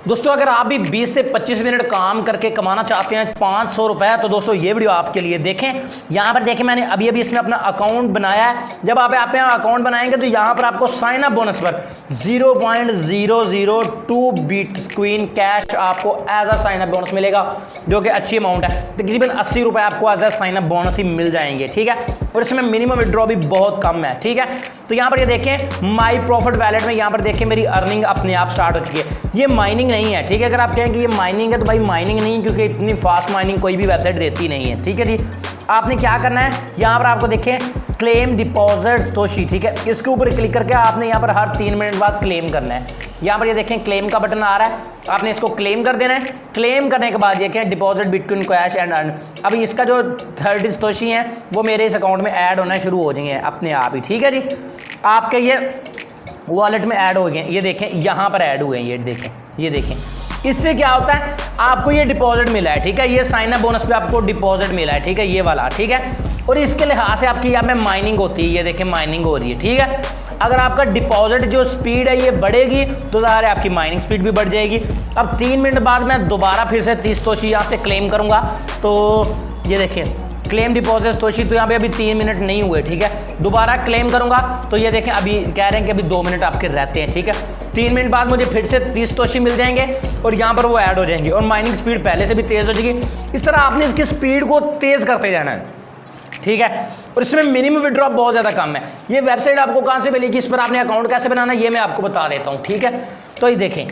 दोस्तों अगर आप भी 20 से 25 मिनट काम करके कमाना चाहते हैं 500 रुपए, तो दोस्तों ये वीडियो आपके लिए देखें। यहाँ पर देखें मैंने अभी इसमें अपना अकाउंट बनाया है। जब आप यहाँ अकाउंट बनाएंगे तो यहाँ पर आपको साइन अप बोनस पर 0.002 बिटकॉइन कैश आपको as a sign up bonus मिलेगा, जो कि अच्छी अमाउंट है। तकरीबन 80 रुपए आपको as a sign up bonus ही मिल जाएंगे, ठीक है। और इसमें मिनिमम विड्रॉ भी बहुत कम है, ठीक है। तो यहाँ पर ये देखें माई प्रॉफिट वैलेट में, यहाँ पर देखें मेरी अर्निंग अपने आप स्टार्ट हो चुकी है। ये माइनिंग नहीं है, ठीक है। अगर आप कहें कि ये माइनिंग है तो भाई माइनिंग नहीं है, क्योंकि इतनी फास्ट माइनिंग कोई भी वेबसाइट देती नहीं है, ठीक है जी। आपने क्या करना है, यहाँ पर आपको देखें क्लेम डिपॉजिट सतोशी, ठीक है। इसके ऊपर क्लिक करके आपने यहाँ पर हर 3 मिनट बाद क्लेम करना है। यहाँ पर ये देखें क्लेम का बटन आ रहा है, आपने इसको क्लेम कर देना है। क्लेम करने के बाद देखें deposit bitcoin cash and earn. अभी इसका जो 30 सतोशी है वो मेरे इस अकाउंट में ऐड होना शुरू हो जाएंगे अपने आप ही, ठीक है जी। आपके ये वॉलेट में ऐड हो गए, ये देखें यहाँ पर ऐड हुए हैं, ये देखें। इससे क्या होता है, आपको ये डिपॉजिट मिला है, ठीक है। ये साइन अप बोनस पे आपको डिपॉजिट मिला है, ठीक है, ये वाला, ठीक है। और इसके लिहाज से आपकी यहाँ पे माइनिंग होती है, ये देखें माइनिंग हो रही है, ठीक है। अगर आपका डिपॉजिट जो स्पीड है ये बढ़ेगी तो ज़ाहिर है आपकी माइनिंग स्पीड भी बढ़ जाएगी। अब 3 मिनट बाद मैं दोबारा फिर से 30 सतोशी यहाँ से क्लेम करूँगा, तो ये देखें क्लेम डिपॉजिट सतोशी, तो यहाँ पे अभी 3 मिनट नहीं हुए, ठीक है। दोबारा क्लेम करूँगा तो ये देखें अभी कह रहे हैं कि अभी 2 मिनट आपके रहते हैं, ठीक है। 3 मिनट बाद मुझे फिर से 30 सतोशी मिल जाएंगे और यहाँ पर वो ऐड हो जाएंगे और माइनिंग स्पीड पहले से भी तेज़ हो जाएगी। इस तरह आपने इसकी स्पीड को तेज़ करते जाना है, ठीक है। और इसमें मिनिमम विड्रॉ बहुत ज़्यादा कम है। ये वेबसाइट आपको कहाँ से मिलेगी, इस पर आपने अकाउंट कैसे बनाना है, ये मैं आपको बता देता हूँ, ठीक है। तो ये देखें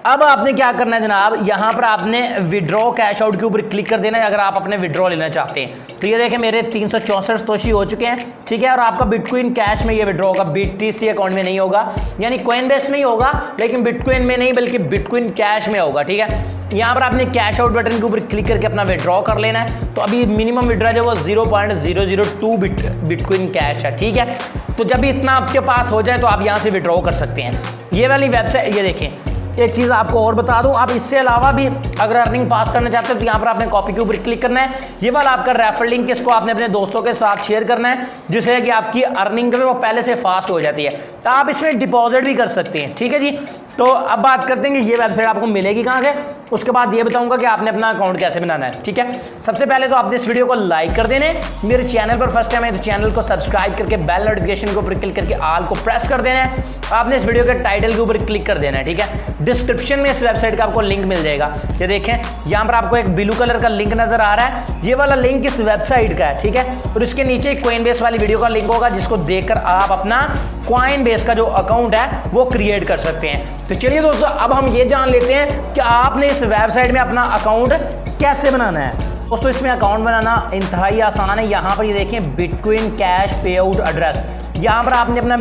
अब आपने क्या करना है जनाब, यहाँ पर आपने विड्रॉ कैश आउट के ऊपर क्लिक कर देना है अगर आप अपने विड्रॉ लेना चाहते हैं। तो ये देखें मेरे 364 सतोशी हो चुके हैं, ठीक है। और आपका बिटकॉइन कैश में ये विड्रॉ होगा, BTC अकाउंट में नहीं होगा, यानी कॉइनबेस में ही होगा, लेकिन बिटकॉइन में नहीं बल्कि बिटकॉइन कैश में होगा, ठीक है। यहाँ पर आपने कैश आउट बटन के ऊपर क्लिक करके अपना विड्रॉ कर लेना है। तो अभी मिनिमम विड्रॉ जो वो 0.002 बिटकॉइन कैश है, ठीक है। तो जब भी इतना आपके पास हो जाए तो आप यहाँ से विड्रॉ कर सकते हैं। ये वाली वेबसाइट, ये देखें एक चीज़ आपको और बता दूं, आप इससे अलावा भी अगर अर्निंग फास्ट करना चाहते हैं तो यहाँ पर आपने कॉपी के ऊपर क्लिक करना है। ये वाला आपका रेफर लिंक, इसको आपने अपने दोस्तों के साथ शेयर करना है, जिससे कि आपकी अर्निंग जो है वो पहले से फास्ट हो जाती है। तो आप इसमें डिपॉजिट भी कर सकते हैं, ठीक है जी। तो अब बात करते हैं कि ये वेबसाइट आपको मिलेगी कहाँ से। उसके बाद ये बताऊंगा कि आपने अपना अकाउंट कैसे बनाना है, ठीक है। सबसे पहले तो आपने इस वीडियो को लाइक कर देना है। मेरे चैनल पर फर्स्ट टाइम है तो चैनल को सब्सक्राइब करके बेल नोटिफिकेशन के ऊपर क्लिक करके ऑल को प्रेस कर देना है। आपने इस वीडियो के टाइटल के ऊपर क्लिक कर देना है, ठीक है। डिस्क्रिप्शन में इस वेबसाइट का आपको लिंक मिल जाएगा। ये देखें यहाँ पर आपको एक ब्लू कलर का लिंक नजर आ रहा है, ये वाला लिंक इस वेबसाइट का है, ठीक है। और इसके नीचे एक कॉइनबेस वाली वीडियो का लिंक होगा, जिसको देखकर आप अपना कॉइनबेस का जो अकाउंट है वो क्रिएट कर सकते हैं। तो चलिए दोस्तों अब हम ये जान लेते हैं कि आपने इस वेबसाइट में अपना अकाउंट कैसे बनाना है। दोस्तों इसमें अकाउंट बनाना इंतहाई आसान है। यहाँ पर ये देखें बिटकॉइन कैश पे आउट एड्रेस, यहाँ पर आपने अपना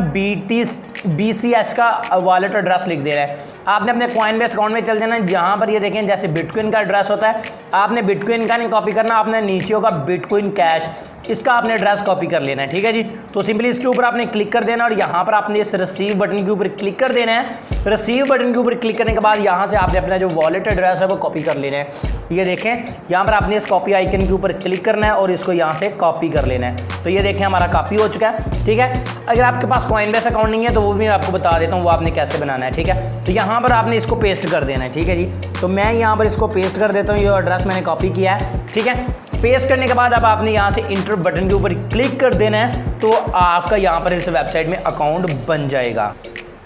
BCH का वॉलेट एड्रेस लिख देना है। आपने अपने कॉइनबेस अकाउंट में चल जाना है, जहाँ पर ये देखें जैसे बिटकॉइन का एड्रेस होता है, आपने बिटकॉइन का नहीं कॉपी करना, आपने नीचे होगा बिटकॉइन कैश, इसका आपने एड्रेस कॉपी कर लेना है, ठीक है जी। तो सिंपली इसके ऊपर आपने क्लिक कर देना और यहाँ पर आपने इस रिसीव बटन के ऊपर क्लिक कर देना है। रिसीव बटन के ऊपर क्लिक करने के बाद यहाँ से आपने अपना जो वॉलेट एड्रेस है वो कॉपी कर लेना है। ये देखें यहाँ पर आपने इस कॉपी आइकन के ऊपर क्लिक करना है और इसको यहाँ से कॉपी कर लेना है। तो ये देखें हमारा कॉपी हो चुका है, ठीक है। अगर आपके पास कॉइनबेस अकाउंट नहीं है तो वो भी मैं आपको बता देता हूँ वो आपने कैसे बनाना है, ठीक है। तो यहाँ पर आपने इसको पेस्ट कर देना है, ठीक है जी। तो मैं यहाँ पर इसको पेस्ट कर देता हूँ, ये एड्रेस मैंने कॉपी किया है, ठीक है। पेस्ट करने के बाद अब आपने यहाँ से इंटर बटन के ऊपर क्लिक कर देना है, तो आपका यहाँ पर इस वेबसाइट में अकाउंट बन जाएगा।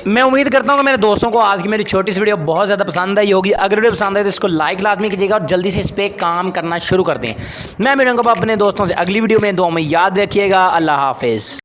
मैं उम्मीद करता हूँ कि मेरे दोस्तों को आज की मेरी छोटी सी वीडियो बहुत ज़्यादा पसंद आई होगी। अगर वीडियो पसंद आए तो इसको लाइक लाजमी कीजिएगा और जल्दी से इस पर काम करना शुरू कर दें। मैं मिलूंगा अपने दोस्तों से अगली वीडियो में, दुआ में याद रखिएगा। अल्लाह हाफिज़।